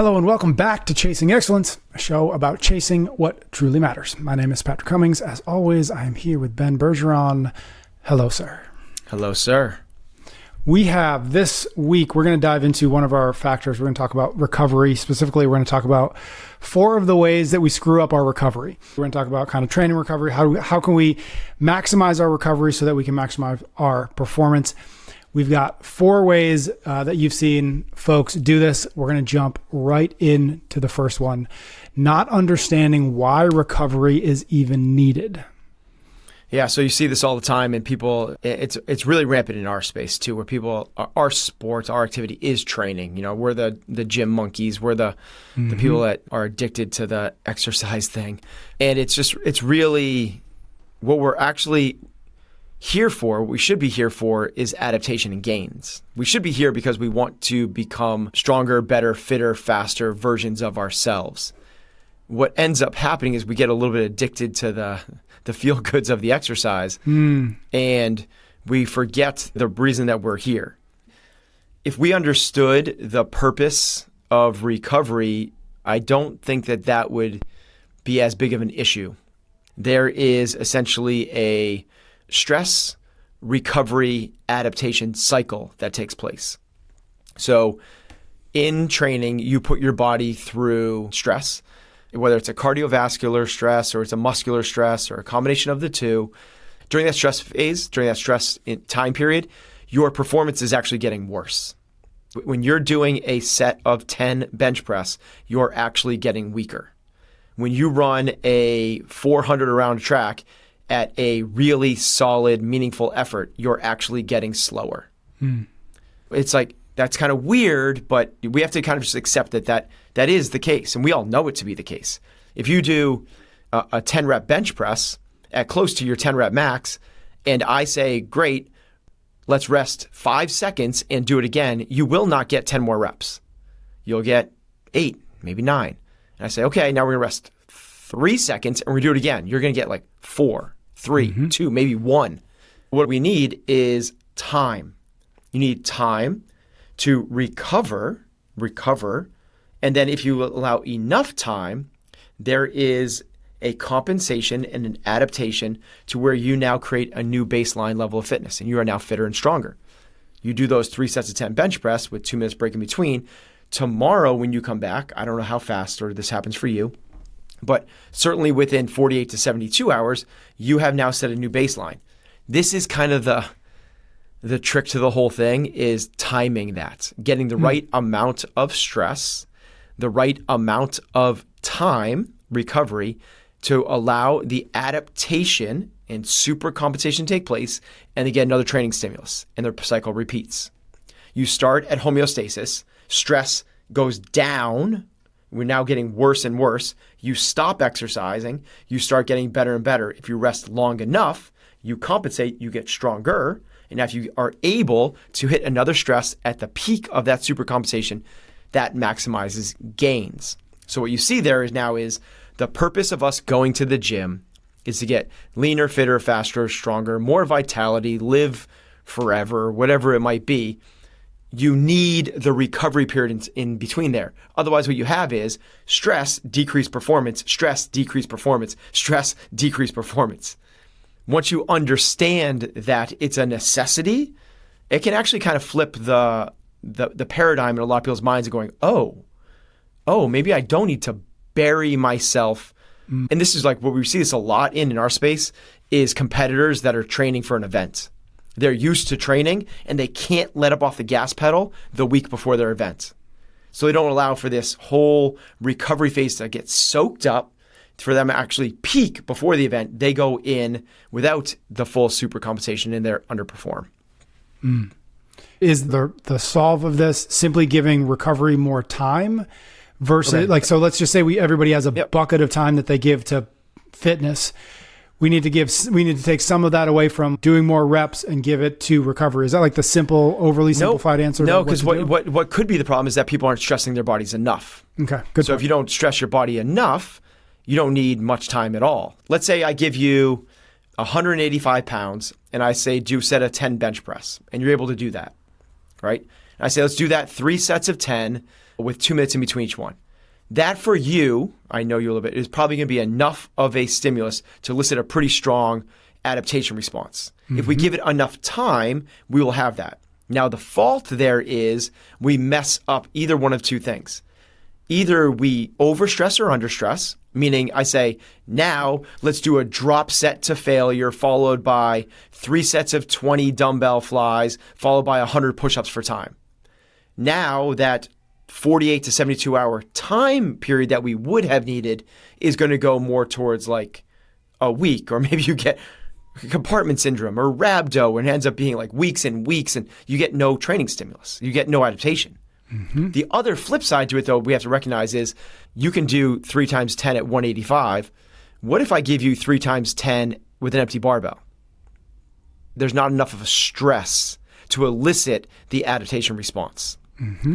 Hello and welcome back to Chasing Excellence, a show about chasing what truly matters. My name is Patrick Cummings. As always, I am here with Ben Bergeron. Hello, sir. Hello, sir. We have this week, we're going to dive into one of our factors. We're going to talk about recovery. Specifically, we're going to talk about 4 of the ways that we screw up our recovery. We're going to talk about kind of training recovery. How can we maximize our recovery so that we can maximize our performance? We've got 4 ways that you've seen folks do this. We're going to jump right into the first one. Not understanding why recovery is even needed. Yeah, so you see this all the time, and people, it's really rampant in our space too, where people, our sport, our activity is training. You know, we're the gym monkeys. We're the people that are addicted to the exercise thing. And it's really what we're actually here for, what we should be here for, is adaptation and gains. We should be here because we want to become stronger, better, fitter, faster versions of ourselves. What ends up happening is we get a little bit addicted to the feel goods of the exercise, and we forget the reason that we're here. If we understood the purpose of recovery, I don't think that would be as big of an issue. There is essentially a stress, recovery, adaptation cycle that takes place. So in training, you put your body through stress, whether it's a cardiovascular stress or it's a muscular stress or a combination of the two. During that stress phase, during that stress time period, your performance is actually getting worse. When you're doing a set of 10 bench press, you're actually getting weaker. When you run a 400 around track at a really solid, meaningful effort, you're actually getting slower. It's like, that's kind of weird, but we have to kind of just accept that is the case. And we all know it to be the case. If you do a 10 rep bench press at close to your 10 rep max, and I say, great, let's rest 5 seconds and do it again, you will not get 10 more reps. You'll get 8, maybe 9. And I say, okay, now we're gonna rest 3 seconds and we do it again. You're gonna get like 4, 3, 2, maybe 1. What we need is time. You need time to recover, and then if you allow enough time, there is a compensation and an adaptation to where you now create a new baseline level of fitness, and you are now fitter and stronger. You do those 3 sets of 10 bench press with 2 minutes break in between. Tomorrow when you come back, I don't know how fast or this happens for you, but certainly within 48 to 72 hours, you have now set a new baseline. This is kind of the trick to the whole thing, is timing that, getting the right amount of stress, the right amount of time, recovery, to allow the adaptation and super compensation take place, and they get another training stimulus, and their cycle repeats. You start at homeostasis, stress goes down, we're now getting worse and worse. You stop exercising, you start getting better and better. If you rest long enough, you compensate, you get stronger. And if you are able to hit another stress at the peak of that super compensation, that maximizes gains. So what you see there is the purpose of us going to the gym is to get leaner, fitter, faster, stronger, more vitality, live forever, whatever it might be. You need the recovery period in between there. Otherwise, what you have is stress, decreased performance, stress, decreased performance, stress, decreased performance. Once you understand that it's a necessity, it can actually kind of flip the paradigm in a lot of people's minds of going, oh, maybe I don't need to bury myself. And this is like what we see this a lot in our space, is competitors that are training for an event. They're used to training and they can't let up off the gas pedal the week before their event. So they don't allow for this whole recovery phase to get soaked up, for them to actually peak before the event. They go in without the full super compensation and they underperform. Is the solve of this simply giving recovery more time versus so let's just say everybody has a bucket of time that they give to fitness. We need to take some of that away from doing more reps and give it to recovery. Is that like the simple, overly simplified answer? No, because what could be the problem is that people aren't stressing their bodies enough. Okay, good. So if you don't stress your body enough, you don't need much time at all. Let's say I give you 185 pounds and I say do a set of 10 bench press, and you're able to do that, right? And I say let's do that 3 sets of 10 with 2 minutes in between each one. That for you, I know you a little bit, is probably going to be enough of a stimulus to elicit a pretty strong adaptation response. If we give it enough time, we will have that. Now, the fault there is we mess up either one of two things. Either we overstress or understress, meaning I say, now let's do a drop set to failure followed by 3 sets of 20 dumbbell flies followed by 100 push-ups for time. Now that 48 to 72 hour time period that we would have needed is going to go more towards like a week, or maybe you get compartment syndrome or rhabdo and it ends up being like weeks and weeks and you get no training stimulus. You get no adaptation. The other flip side to it, though, we have to recognize is you can do 3 times 10 at 185. What if I give you 3 times 10 with an empty barbell? There's not enough of a stress to elicit the adaptation response.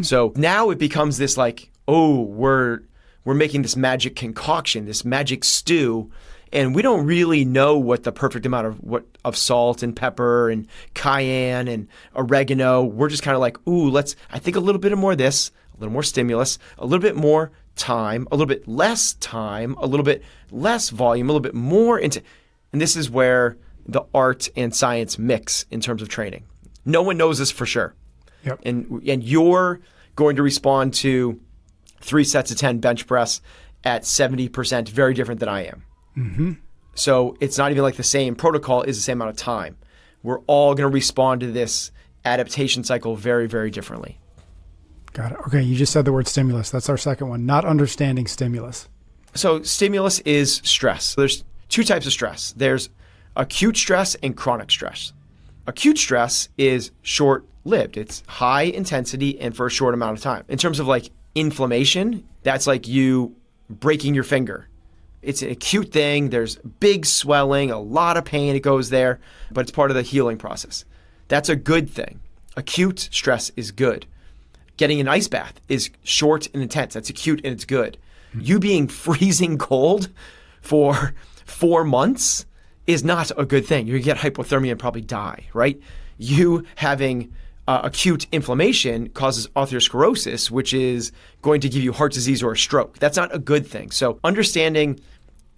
So now it becomes this like, oh, we're making this magic concoction, this magic stew, and we don't really know what the perfect amount of salt and pepper and cayenne and oregano. We're just kind of like, ooh, I think a little bit more of this, a little more stimulus, a little bit more time, a little bit less time, a little bit less volume, a little bit more and this is where the art and science mix in terms of training. No one knows this for sure. Yep. And you're going to respond to 3 sets of 10 bench press at 70% very different than I am. So it's not even like the same protocol is the same amount of time. We're all going to respond to this adaptation cycle very, very differently. Got it. Okay, you just said the word stimulus. That's our second one, not understanding stimulus. So stimulus is stress. There's 2 types of stress. There's acute stress and chronic stress. Acute stress is short-lived. It's high intensity and for a short amount of time. In terms of like inflammation, that's like you breaking your finger. It's an acute thing. There's big swelling, a lot of pain. It goes there, but it's part of the healing process. That's a good thing. Acute stress is good. Getting an ice bath is short and intense. That's acute and it's good. You being freezing cold for 4 months is not a good thing. You get hypothermia and probably die, right? You having acute inflammation causes atherosclerosis, which is going to give you heart disease or a stroke. That's not a good thing. So understanding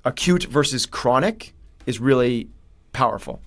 acute versus chronic is really powerful.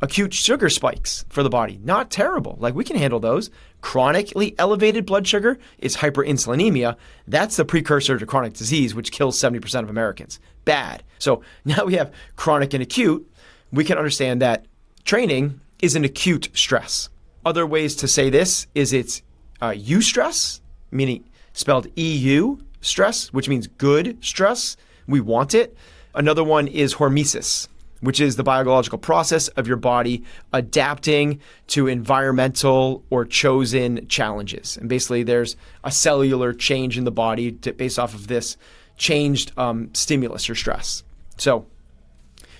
Acute sugar spikes for the body, not terrible. Like we can handle those. Chronically elevated blood sugar is hyperinsulinemia. That's the precursor to chronic disease, which kills 70% of Americans. Bad. So now we have chronic and acute. We can understand that training is an acute stress. Other ways to say this is it's eustress, meaning spelled EU stress, which means good stress. We want it. Another one is hormesis, which is the biological process of your body adapting to environmental or chosen challenges. And basically there's a cellular change in the body based off of this changed stimulus or stress. So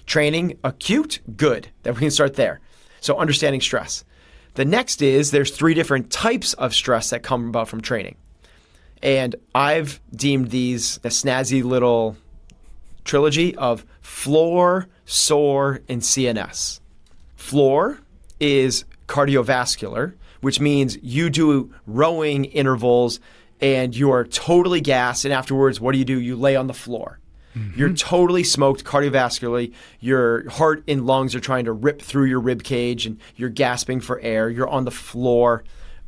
training, acute, good. That we can start there. So understanding stress. The next is there's 3 different types of stress that come about from training. And I've deemed these a snazzy little trilogy of floor, SOAR, and CNS. Floor is cardiovascular, which means you do rowing intervals and you are totally gassed. And afterwards, what do? You lay on the floor. You're totally smoked cardiovascularly. Your heart and lungs are trying to rip through your rib cage and you're gasping for air. You're on the floor.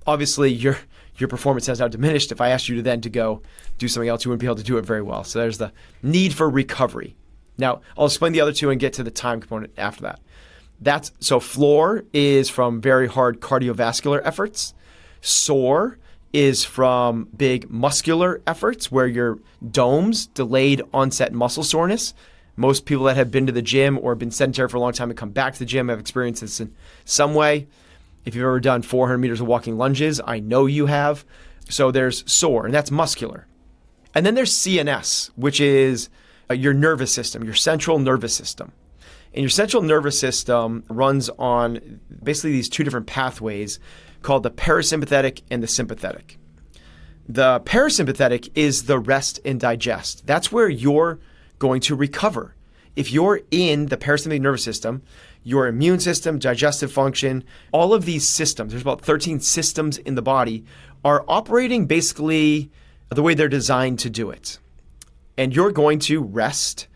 Obviously, your performance has now diminished. If I asked you to then to go do something else, you wouldn't be able to do it very well. So there's the need for recovery. Now, I'll explain the other 2 and get to the time component after that. So floor is from very hard cardiovascular efforts. SOAR is from big muscular efforts where your DOMS, delayed onset muscle soreness. Most people that have been to the gym or been sedentary for a long time and come back to the gym have experienced this in some way. If you've ever done 400 meters of walking lunges, I know you have. So there's SOAR, and that's muscular. And then there's CNS, which is your nervous system, your central nervous system. And your central nervous system runs on basically these 2 different pathways called the parasympathetic and the sympathetic. The parasympathetic is the rest and digest. That's where you're going to recover. If you're in the parasympathetic nervous system, your immune system, digestive function, all of these systems, there's about 13 systems in the body, are operating basically the way they're designed to do it. And you're going to rest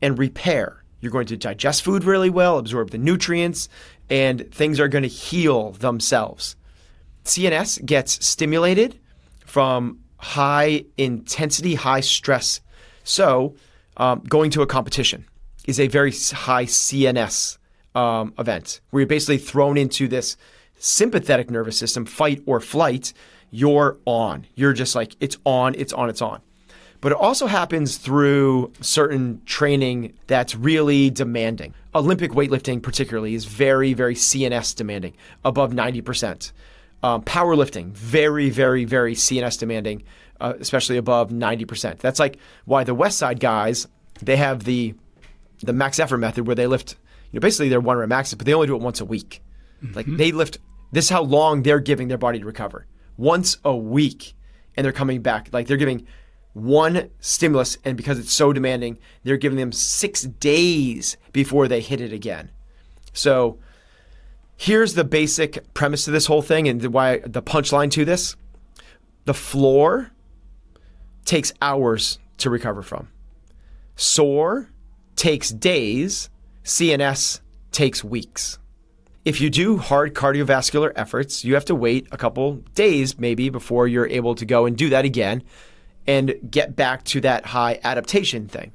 and repair. You're going to digest food really well, absorb the nutrients, and things are going to heal themselves. CNS gets stimulated from high intensity, high stress. So going to a competition is a very high CNS event where you're basically thrown into this sympathetic nervous system, fight or flight. You're on. You're just like, it's on, it's on, it's on. But it also happens through certain training that's really demanding. Olympic weightlifting particularly is very, very CNS demanding, above 90%. Powerlifting, very, very, very CNS demanding, especially above 90%. That's like why the West Side guys, they have the max effort method where they lift, basically they're 1 rep maxes, but they only do it once a week. Mm-hmm. Like they lift, this is how long they're giving their body to recover. Once a week, and they're coming back. Like they're giving one stimulus, and because it's so demanding, they're giving them 6 days before they hit it again. So here's the basic premise to this whole thing and why the punchline to this. The floor takes hours to recover from. Sore takes days. CNS takes weeks. If you do hard cardiovascular efforts, you have to wait a couple days maybe before you're able to go and do that again and get back to that high adaptation thing.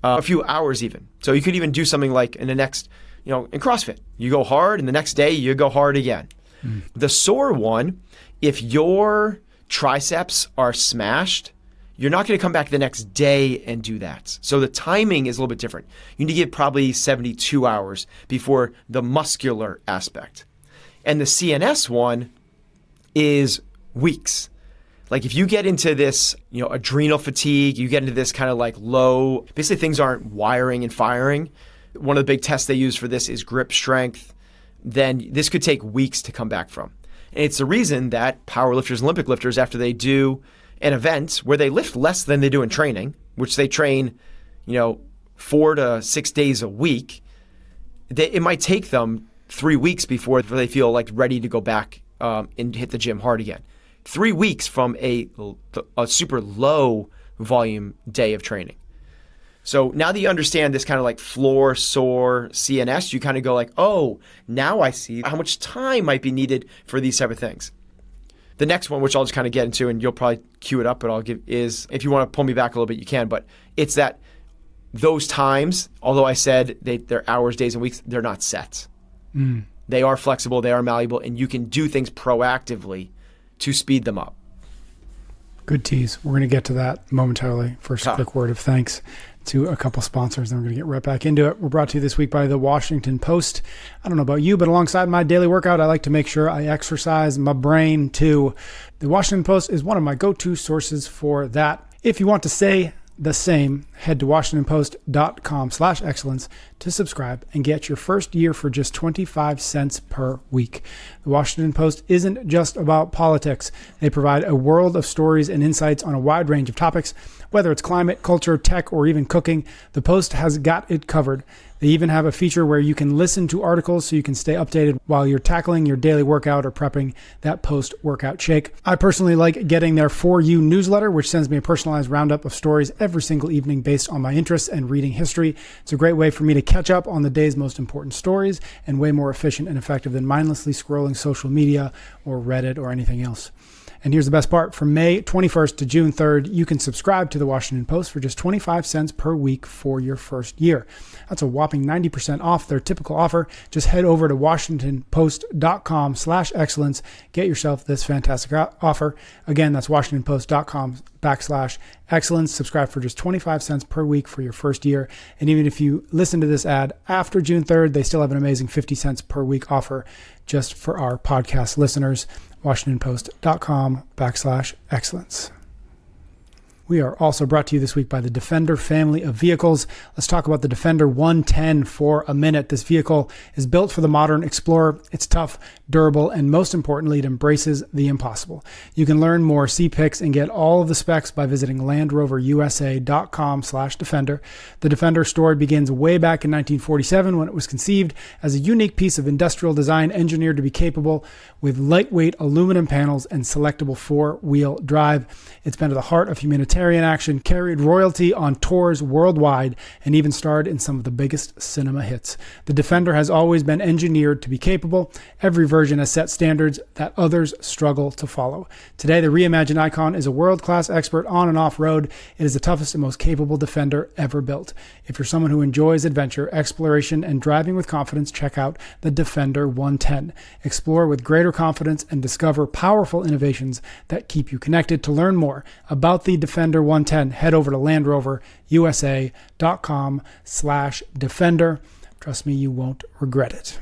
A few hours even. So you could even do something like in the next, in CrossFit, you go hard and the next day you go hard again. Mm. The sore one, if your triceps are smashed, you're not going to come back the next day and do that. So the timing is a little bit different. You need to give probably 72 hours before the muscular aspect. And the CNS one is weeks. Like if you get into this, adrenal fatigue, you get into this kind of like low, basically things aren't wiring and firing. One of the big tests they use for this is grip strength. Then this could take weeks to come back from. And it's the reason that powerlifters and Olympic lifters, after they do an event where they lift less than they do in training, which they train, 4 to 6 days a week, it might take them 3 weeks before they feel like ready to go back and hit the gym hard again. 3 weeks from a super low volume day of training. So now that you understand this kind of like floor, sore, CNS, you kind of go like, oh, now I see how much time might be needed for these type of things. The next one, which I'll just kind of get into, and you'll probably cue it up, but I'll give is, if you want to pull me back a little bit, you can, but it's that those times, although I said they're hours, days, and weeks, they're not set. Mm. They are flexible, they are malleable, and you can do things proactively to speed them up. Good tease. We're going to get to that momentarily. First, a quick word of thanks to a couple sponsors, then we're going to get right back into it. We're brought to you this week by the Washington Post. I don't know about you, but alongside my daily workout, I like to make sure I exercise my brain too. The Washington Post is one of my go-to sources for that. If you want to say the same, head to washingtonpost.com/excellence to subscribe and get your first year for just 25 cents per week. The Washington Post isn't just about politics. They provide a world of stories and insights on a wide range of topics. Whether it's climate, culture, tech, or even cooking, the Post has got it covered. They even have a feature where you can listen to articles so you can stay updated while you're tackling your daily workout or prepping that post-workout shake. I personally like getting their For You newsletter, which sends me a personalized roundup of stories every single evening based on my interests and reading history. It's a great way for me to catch up on the day's most important stories and way more efficient and effective than mindlessly scrolling social media or Reddit or anything else. And here's the best part. From May 21st to June 3rd, you can subscribe to the Washington Post for just 25 cents per week for your first year. That's a whopping 90% off their typical offer. Just head over to washingtonpost.com/excellence. Get yourself this fantastic offer. Again, that's washingtonpost.com/excellence. Subscribe for just 25 cents per week for your first year. And even if you listen to this ad after June 3rd, they still have an amazing 50 cents per week offer just for our podcast listeners. washingtonpost.com/excellence. We are also brought to you this week by the Defender family of vehicles. Let's talk about the Defender 110 for a minute. This vehicle is built for the modern explorer. It's tough, durable, and most importantly, it embraces the impossible. You can learn more, see pics, and get all of the specs by visiting LandRoverUSA.com/Defender. The Defender story begins way back in 1947 when it was conceived as a unique piece of industrial design engineered to be capable with lightweight aluminum panels and selectable four-wheel drive. It's been to the heart of humanitarian action, carried royalty on tours worldwide, and even starred in some of the biggest cinema hits. The Defender has always been engineered to be capable. Every version has set standards that others struggle to follow. Today, the reimagined icon is a world-class expert on and off-road. It is the toughest and most capable Defender ever built. If you're someone who enjoys adventure, exploration, and driving with confidence, check out the Defender 110. Explore with greater confidence and discover powerful innovations that keep you connected. To learn more about the Defender 110, head over to LandRoverUSA.com/Defender. Trust me, you won't regret it.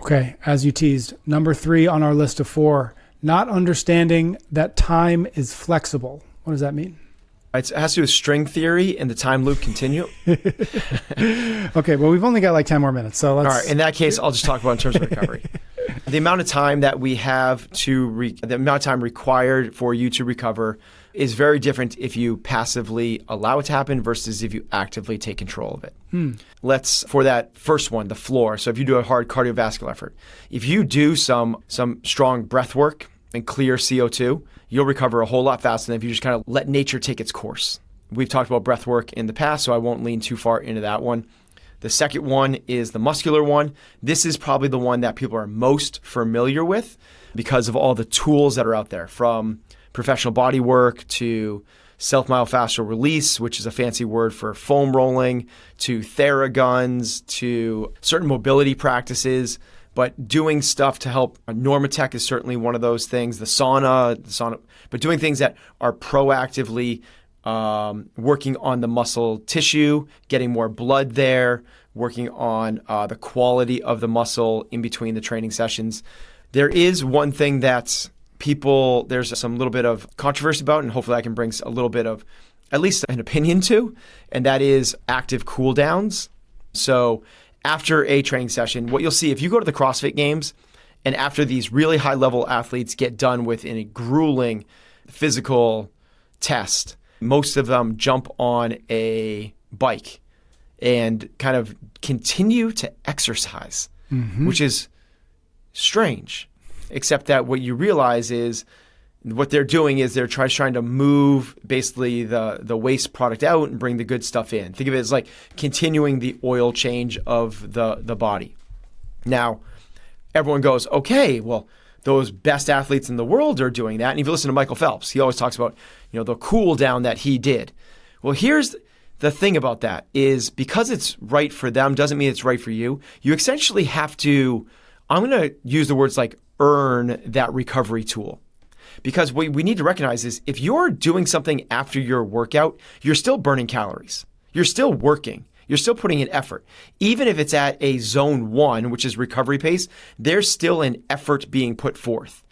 Okay, as you teased, number 3 on our list of 4, not understanding that time is flexible. What does that mean? It has to do with string theory and the time loop continuum. Okay, well, we've only got like 10 more minutes, so let's... All right, in that case, I'll just talk about in terms of recovery. The amount of time that we have the amount of time required for you to recover is very different if you passively allow it to happen versus if you actively take control of it. For that first one, the floor. So if you do a hard cardiovascular effort, if you do some strong breath work and clear CO2, you'll recover a whole lot faster than if you just kind of let nature take its course. We've talked about breath work in the past, so I won't lean too far into that one. The second one is the muscular one. This is probably the one that people are most familiar with because of all the tools that are out there, from professional body work to self-myofascial release, which is a fancy word for foam rolling, to Theraguns, to certain mobility practices. But doing stuff to help, Normatec is certainly one of those things, the sauna, but doing things that are proactively working on the muscle tissue, getting more blood there, working on the quality of the muscle in between the training sessions. There is one thing that's there's some little bit of controversy about, and hopefully I can bring a little bit of at least an opinion to, and that is active cool downs. So after a training session, what you'll see if you go to the CrossFit Games and after these really high level athletes get done with a grueling physical test, most of them jump on a bike and kind of continue to exercise, which is strange. Except that what you realize is what they're doing is they're trying to move basically the waste product out and bring the good stuff in. Think of it as like continuing the oil change of the body. Now, everyone goes, okay, well, those best athletes in the world are doing that. And if you listen to Michael Phelps, he always talks about, the cool down that he did. Well, here's the thing about that is because it's right for them doesn't mean it's right for you. You essentially have to, I'm going to use the words like earn that recovery tool. Because what we need to recognize is if you're doing something after your workout, you're still burning calories. You're still working. You're still putting in effort. Even if it's at a zone 1, which is recovery pace, there's still an effort being put forth.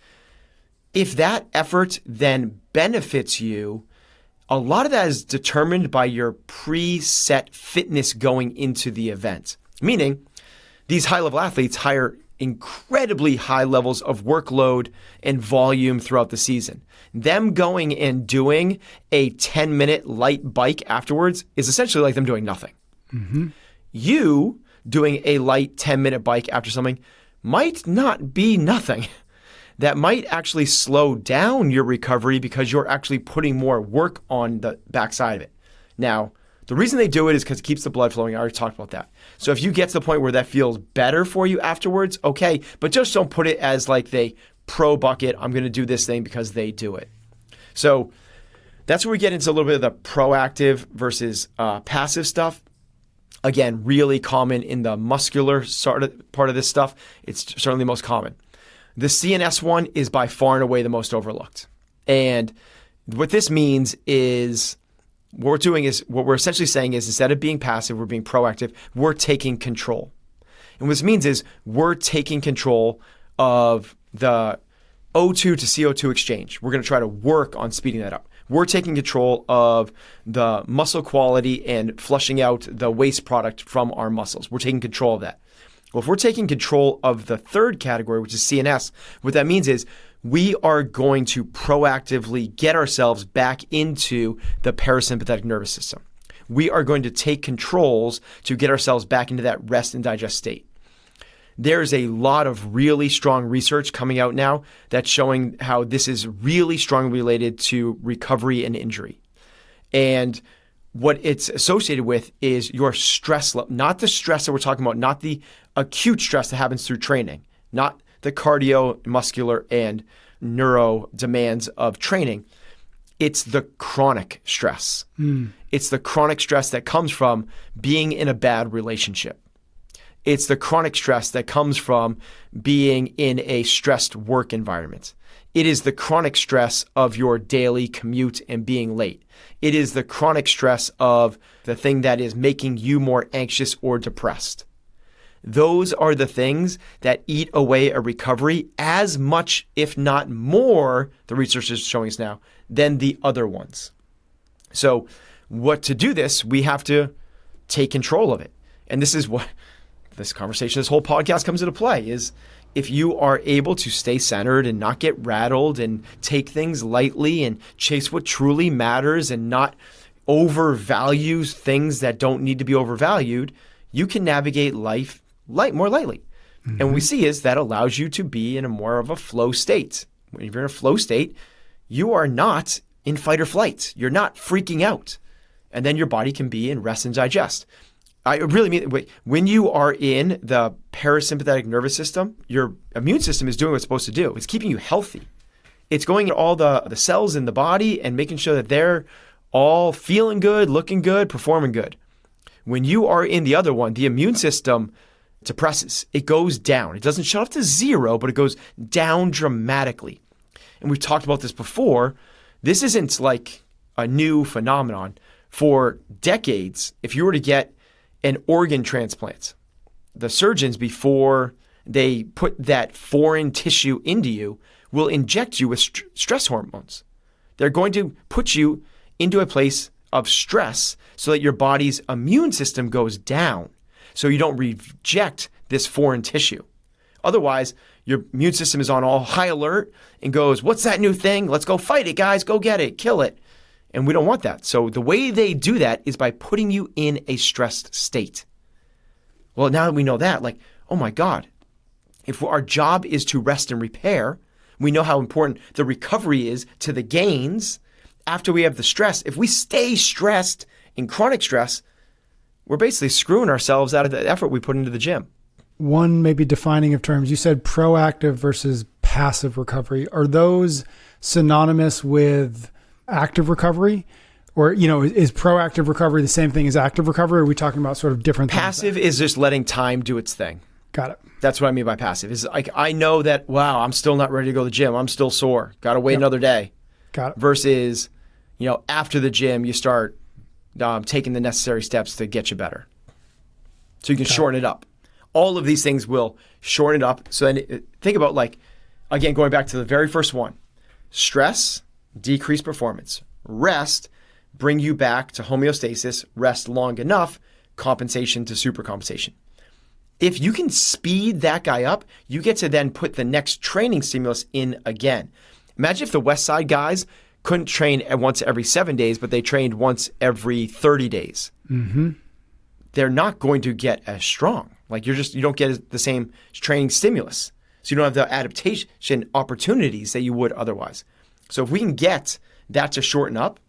If that effort then benefits you, a lot of that is determined by your preset fitness going into the event. Meaning, these high-level athletes hire incredibly high levels of workload and volume throughout the season. Them going and doing a 10-minute light bike afterwards is essentially like them doing nothing. You doing a light 10-minute bike after something might not be nothing. That might actually slow down your recovery because you're actually putting more work on the backside of it. Now, the reason they do it is because it keeps the blood flowing. I already talked about that. So if you get to the point where that feels better for you afterwards, okay, but just don't put it as like the pro bucket, I'm going to do this thing because they do it. So that's where we get into a little bit of the proactive versus passive stuff. Again, really common in the muscular part of this stuff. It's certainly the most common. The CNS one is by far and away the most overlooked. And what this means is what we're essentially saying is instead of being passive, we're being proactive, we're taking control. And what this means is we're taking control of the O2 to CO2 exchange. We're going to try to work on speeding that up. we're taking control of the muscle quality and flushing out the waste product from our muscles. We're taking control of that. Well, if we're taking control of the third category, which is CNS, what that means is we are going to proactively get ourselves back into the parasympathetic nervous system. We are going to take controls to get ourselves back into that rest and digest state. There's a lot of really strong research coming out now that's showing how this is really strongly related to recovery and injury. And what it's associated with is your stress level, not the stress that we're talking about, not the acute stress that happens through training, not the cardio, muscular, and neuro demands of training. It's the chronic stress. It's the chronic stress that comes from being in a bad relationship. It's the chronic stress that comes from being in a stressed work environment. It is the chronic stress of your daily commute and being late. It is the chronic stress of the thing that is making you more anxious or depressed. Those are the things that eat away a recovery as much, if not more, the research is showing us now, than the other ones. So what to do this, we have to take control of it. And this is what this conversation, this whole podcast comes into play, is if you are able to stay centered and not get rattled and take things lightly and chase what truly matters and not overvalue things that don't need to be overvalued, you can navigate life more lightly. And what we see is that allows you to be in a more of a flow state. When you're in a flow state, you are not in fight or flight. You're not freaking out. And then your body can be in rest and digest. I really mean, when you are in the parasympathetic nervous system, your immune system is doing what it's supposed to do. It's keeping you healthy. It's going to all the cells in the body and making sure that they're all feeling good, looking good, performing good. When you are in the other one, the immune system depresses. It goes down. It doesn't shut off to zero, but it goes down dramatically. And we've talked about this before. This isn't like a new phenomenon. For decades, if you were to get an organ transplant, the surgeons, before they put that foreign tissue into you, will inject you with stress hormones. They're going to put you into a place of stress so that your body's immune system goes down, so you don't reject this foreign tissue. Otherwise, your immune system is on all high alert and goes, what's that new thing? Let's go fight it, guys. Go get it. Kill it. And we don't want that. So the way they do that is by putting you in a stressed state. Well, now that we know that, like, oh my God, if our job is to rest and repair, we know how important the recovery is to the gains after we have the stress. If we stay stressed in chronic stress, we're basically screwing ourselves out of the effort we put into the gym. One maybe defining of terms, you said proactive versus passive recovery. Are those synonymous with active recovery? Or, is proactive recovery the same thing as active recovery? Or are we talking about sort of different things? Passive is just letting time do its thing. Got it. That's what I mean by passive. Is like, I know that, wow, I'm still not ready to go to the gym. I'm still sore. Got to wait another day. Got it. Versus, after the gym, you start taking the necessary steps to get you better. So you can shorten it up. All of these things will shorten it up. So then think about, like, again, going back to the very first one, stress, decrease performance. Rest, bring you back to homeostasis. Rest long enough, compensation to supercompensation. If you can speed that guy up, you get to then put the next training stimulus in again. Imagine if the West Side guys couldn't train once every 7 days, but they trained once every 30 days. Mm-hmm. They're not going to get as strong. Like, you don't get the same training stimulus. So you don't have the adaptation opportunities that you would otherwise. So if we can get that to shorten up,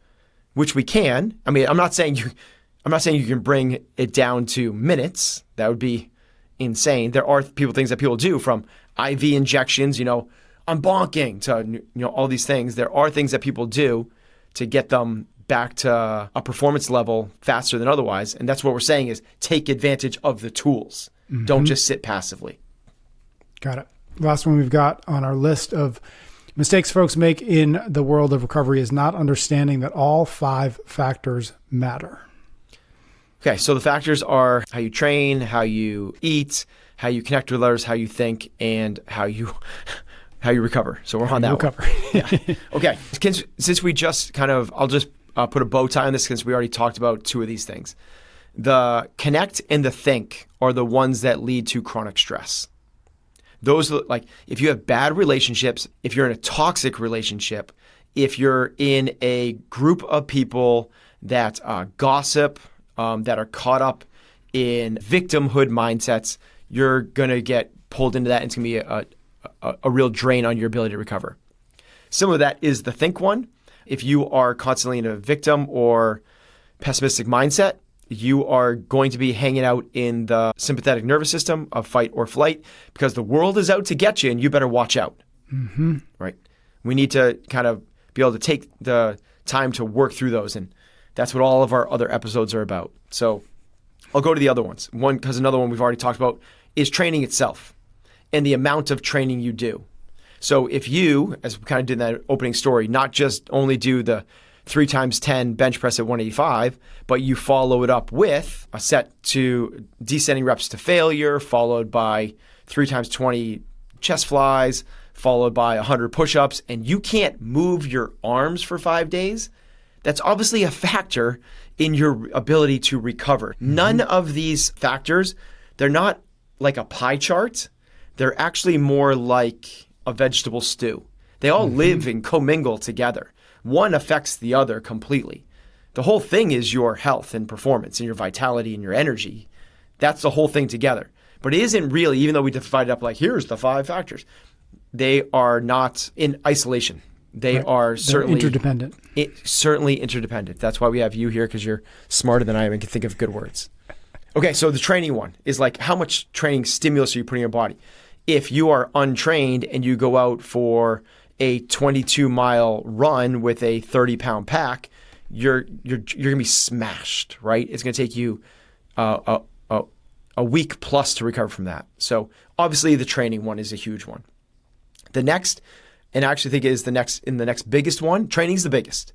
which we can. I mean, I'm not saying you can bring it down to minutes. That would be insane. There are things that people do, from IV injections, I'm bonking, to all these things. There are things that people do to get them back to a performance level faster than otherwise. And that's what we're saying is take advantage of the tools. Mm-hmm. Don't just sit passively. Got it. Last one we've got on our list of mistakes folks make in the world of recovery is not understanding that all 5 factors matter. Okay, so the factors are how you train, how you eat, how you connect with others, how you think, and how you how you recover. So we're on that one. Yeah. Okay. Since we just I'll just put a bow tie on this since we already talked about two of these things. The connect and the think are the ones that lead to chronic stress. Those, like, if you have bad relationships, if you're in a toxic relationship, if you're in a group of people that gossip, that are caught up in victimhood mindsets, you're going to get pulled into that, and it's going to be a real drain on your ability to recover. Similar to that is the think one. If you are constantly in a victim or pessimistic mindset, you are going to be hanging out in the sympathetic nervous system of fight or flight because the world is out to get you and you better watch out. Mm-hmm. Right? We need to kind of be able to take the time to work through those, and that's what all of our other episodes are about. So I'll go to the other ones. One, because another one we've already talked about is training itself and the amount of training you do. So if you, as we kind of did in that opening story, not just only do the 3 times 10 bench press at 185, but you follow it up with a set to descending reps to failure, followed by 3 times 20 chest flies, followed by 100 push-ups, and you can't move your arms for 5 days, that's obviously a factor in your ability to recover. Mm-hmm. None of these factors, they're not like a pie chart. They're actually more like a vegetable stew. They all live and commingle together. One affects the other completely. The whole thing is your health and performance and your vitality and your energy. That's the whole thing together. But it isn't really, even though we divide it up like, here's the 5 factors, they are not in isolation. They are certainly interdependent. Certainly interdependent. That's why we have you here, because you're smarter than I am and can think of good words. Okay, so the training one is like, how much training stimulus are you putting in your body? If you are untrained and you go out for a 22-mile run with a 30-pound pack, you're going to be smashed, right? It's going to take you a week plus to recover from that. So obviously the training one is a huge one. The next, and I actually think it is the next biggest one, training's the biggest.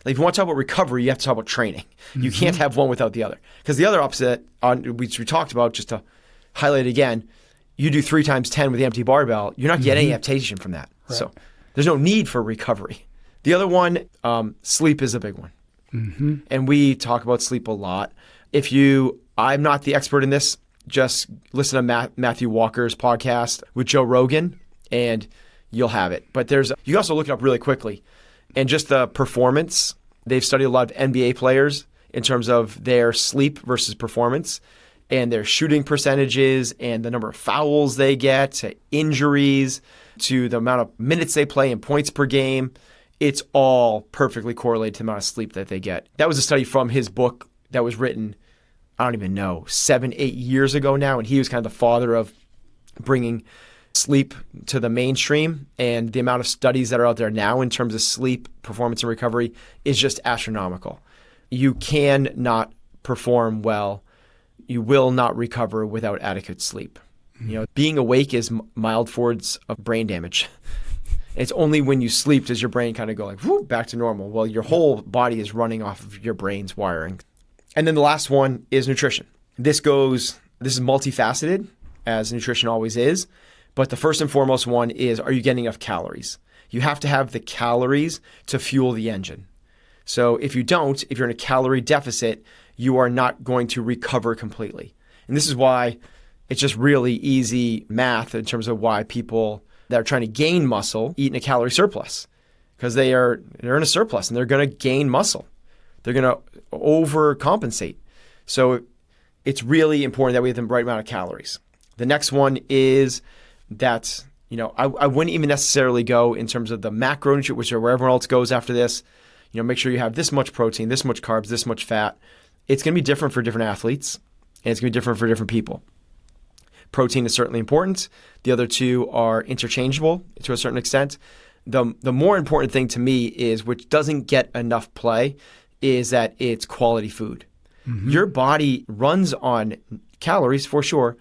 Like, if you want to talk about recovery, you have to talk about training. Mm-hmm. You can't have one without the other. Because the other opposite, which we talked about, just to highlight it again, you do 3 times 10 with the empty barbell, you're not getting any adaptation from that. Right. So there's no need for recovery. The other one, sleep is a big one. Mm-hmm. And we talk about sleep a lot. I'm not the expert in this, just listen to Matthew Walker's podcast with Joe Rogan, and you'll have it. But you can also look it up really quickly. And just the performance, they've studied a lot of NBA players in terms of their sleep versus performance and their shooting percentages and the number of fouls they get, to injuries, to the amount of minutes they play and points per game. It's all perfectly correlated to the amount of sleep that they get. That was a study from his book that was written, I don't even know, 7-8 years ago now. And he was kind of the father of bringing sleep to the mainstream, and the amount of studies that are out there now in terms of sleep, performance, and recovery is just astronomical. You can not perform well. You will not recover without adequate sleep. Mm-hmm. Being awake is mild forms of brain damage. It's only when you sleep does your brain kind of go like, whoop, back to normal. Well, your whole body is running off of your brain's wiring. And then the last one is nutrition. This is multifaceted, as nutrition always is. But the first and foremost one is, are you getting enough calories? You have to have the calories to fuel the engine. So if you're in a calorie deficit, you are not going to recover completely. And this is why it's just really easy math in terms of why people that are trying to gain muscle eat in a calorie surplus, because they're in a surplus and they're going to gain muscle. They're going to overcompensate. So it's really important that we have the right amount of calories. The next one is that, I wouldn't even necessarily go in terms of the macronutrient, which are where everyone else goes after this. Make sure you have this much protein, this much carbs, this much fat. It's going to be different for different athletes, and it's going to be different for different people. Protein is certainly important. The other two are interchangeable to a certain extent. The more important thing to me is, which doesn't get enough play, is that it's quality food. Mm-hmm. Your body runs on calories for sure,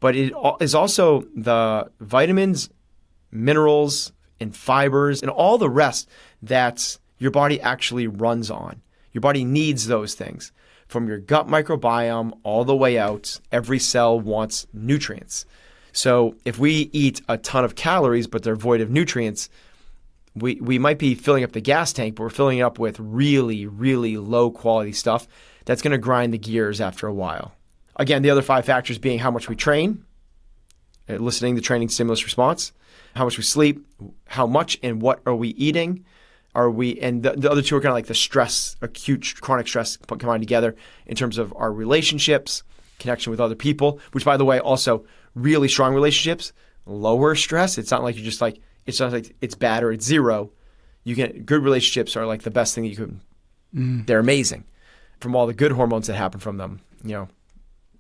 but it is also the vitamins, minerals, and fibers, and all the rest that your body actually runs on. Your body needs those things. From your gut microbiome all the way out, every cell wants nutrients. So if we eat a ton of calories, but they're void of nutrients, we might be filling up the gas tank, but we're filling it up with really, really low quality stuff that's going to grind the gears after a while. Again, the other 5 factors being how much we train, eliciting the training stimulus response, how much we sleep, how much and what are we eating, and the other 2 are kind of like the stress, acute chronic stress combined together in terms of our relationships, connection with other people, which by the way, also really strong relationships, lower stress. It's not like you're just like, it's not like it's bad or it's zero. You get good relationships are like the best thing that you could. They're amazing from all the good hormones that happen from them.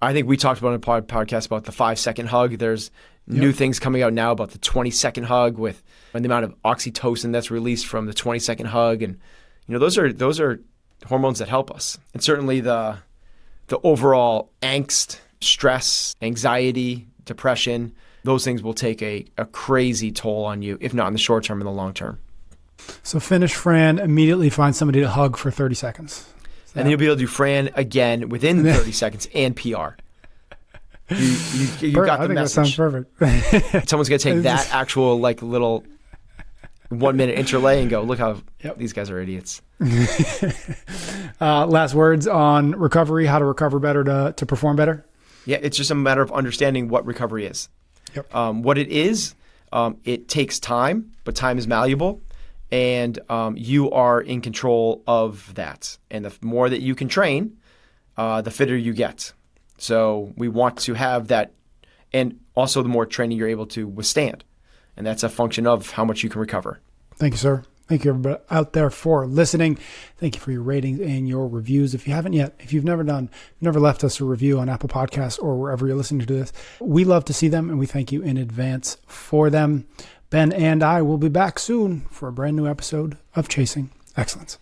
I think we talked about in a podcast about the 5-second hug. There's new things coming out now about the 20-second hug and the amount of oxytocin that's released from the 20-second hug. And, those are hormones that help us. And certainly the overall angst, stress, anxiety, depression, those things will take a crazy toll on you, if not in the short term, in the long term. So finish Fran, immediately find somebody to hug for 30 seconds. And then you'll be able to do Fran again within 30 seconds and PR. You got the I think message. that sounds perfect. Someone's going to take that actual little 1-minute interlay and go, look how these guys are idiots. Last words on recovery, how to recover better to perform better? Yeah, it's just a matter of understanding what recovery is. Yep. What it is, it takes time, but time is malleable. And you are in control of that. And the more that you can train, the fitter you get. So we want to have that, and also the more training you're able to withstand. And that's a function of how much you can recover. Thank you, sir. Thank you, everybody out there, for listening. Thank you for your ratings and your reviews. If you haven't yet, if you've never left us a review on Apple Podcasts or wherever you're listening to this, we love to see them, and we thank you in advance for them. Ben and I will be back soon for a brand new episode of Chasing Excellence.